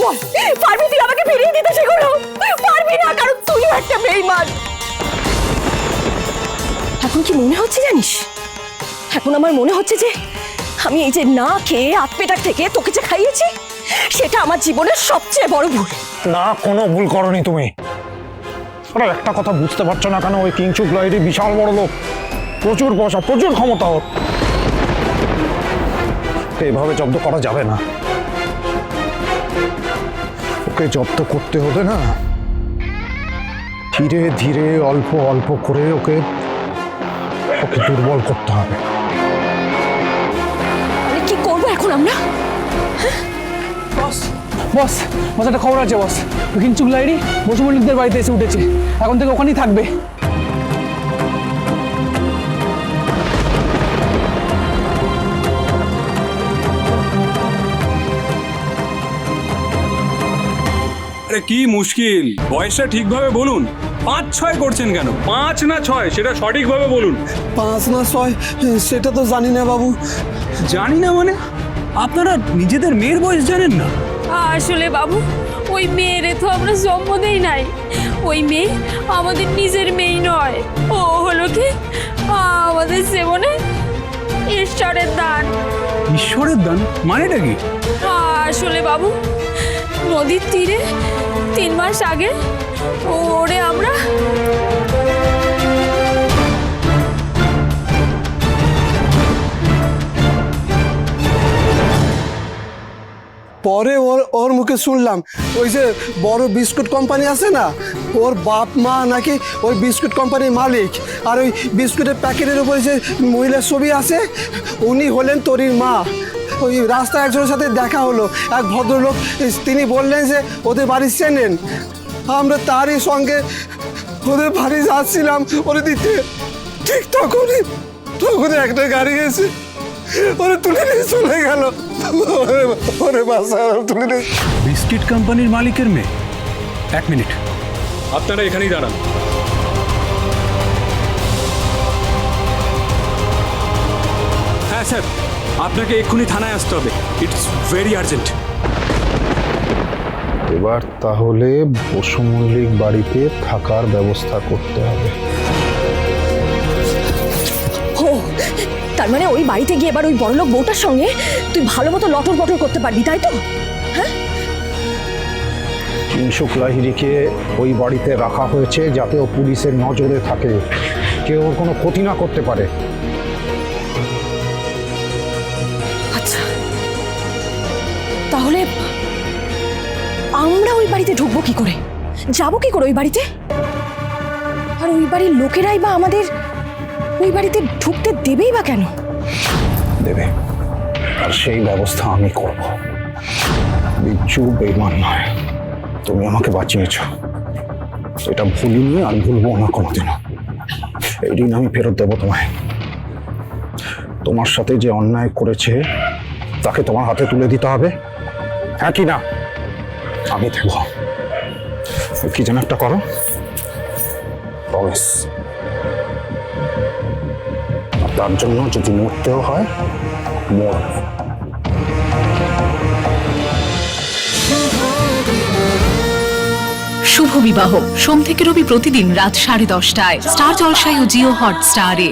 বল, পারবি তুই আমাকে ফিরিয়ে দিতে সেগুলো? পারবি না, কারণ তুইও একটা বেঈমান। এখন কি মনে হচ্ছে জানিস, এখন আমার মনে হচ্ছে যে আমি এই যে না খেয়ে আত্মেটাক থেকে তোকে যে খাইয়েছি, সেটা আমার জীবনের সবচেয়ে বড় ভুল। না, কোনো ভুল করনি তুমি। আরে একটা কথা বুঝতে পারছো না কেন? ওই কিংচুক লাহিড়ী বিশাল বড় লোক, প্রচুর পয়সা, প্রচুর ক্ষমতা ওর। এভাবে জব্দ করা যাবে না। ওকে জব্দ করতে হবে না, ধীরে ধীরে অল্প অল্প করে ওকে দুর্বল করতে হবে। কি করবো এখন আমরা? বস বস বস, একটা খবর আছে বস। কিংচুক লাহিড়ী বসু মল্লিকদের বাড়িতে এসে উঠেছে, এখন থেকে ওখানেই থাকবে। আরে কি মুশকিল, বয়সটা ঠিকভাবে বলুন। 5-6 করছেন কেন? 5 না 6 সেটা সঠিকভাবে বলুন। 5 না 6 সেটা তো জানি না বাবু। জানি না মানে? আপনারা নিজেদের মেয়ের বয়স জানেন না? আসলে বাবু, ওই মেয়েরে তো আমরা জন্ম দেই নাই। ওই মেয়ে আমাদের নিজের মেয়ে নয়, ও হলো কি আমাদের জীবনে ঈশ্বরের দান। ঈশ্বরের দান মানেটা কি? আসলে বাবু, নদীর তীরে 3 মাস আগে ওরে আমরা পরে ওর মুখে শুনলাম ওই যে বড় বিস্কুট কোম্পানি আছে না, ওর বাপ মা নাকি ওই বিস্কুট কোম্পানির মালিক। আর ওই বিস্কুটের প্যাকেটের উপরে যে মহিলার ছবি আছে, উনি হলেন তোরির মা। ওই রাস্তায় একজনের সাথে দেখা হলো, এক ভদ্রলোক, তিনি বললেন যে ওদের বাড়ি চেনেন। আমরা তারই সঙ্গে ওদের বাড়ি যাচ্ছিলাম ওরে দিতে, ঠিক তখনই একটা গাড়ি এসে ওরে তুলে নিয়ে চলে গেল। ওরে বাসা তুলে নিয়ে। বিস্কিট কোম্পানির মালিকের মেয়ে? 1 মিনিট, আপনারা এখানেই দাঁড়ান। হ্যাঁ স্যার, আপনাকে এক্ষুনি থানায় আসতে হবে, ইটস ভেরি আর্জেন্ট। এবার তাহলে বসু মল্লিক বাড়িতে থাকার ব্যবস্থা করতে হবে। ও, তার মানে ওই বাড়িতে গিয়ে এবার ওই বড়লোক বউটার সঙ্গে তুই ভালো মতো লটর পটর করতে পারবি, তাই তো? হ্যাঁ, কিংচুক লাহিড়ীকে ওই বাড়িতে রাখা হয়েছে যাতে ও পুলিশের নজরে থাকে, কেউ ওর কোনো ক্ষতি না করতে পারে। আচ্ছা, তাহলে আমরা ওই বাড়িতে ঢুকবো কি করে, যাবো কি করে ওই বাড়িতে? আর ওই বাড়ির লোকেরাই বা আমাদের ওই বাড়িতে ঢুকতে দেবেই বা কেন? দেবে, আর সেই ব্যবস্থা আমি করব। বিচ্ছু বেঈমান নয়, তুমি আমাকে বাঁচিয়েছ, এটা ভুলিনি আর ভুলবো না কোনোদিনও। এই দিন আমি ফেরত দেবো তোমায়। তোমার সাথে যে অন্যায় করেছে তাকে তোমার হাতে তুলে দিতে হবে, হ্যাঁ কি না? আমি দেব। কি যেন একটা করো, প্রমিস। তার জন্য যদি মরতেও হয় মর। শুভ বিবাহ সোম থেকে রবি প্রতিদিন রাত 10:30টায় স্টার জলসায় ও জিও হটস্টারে।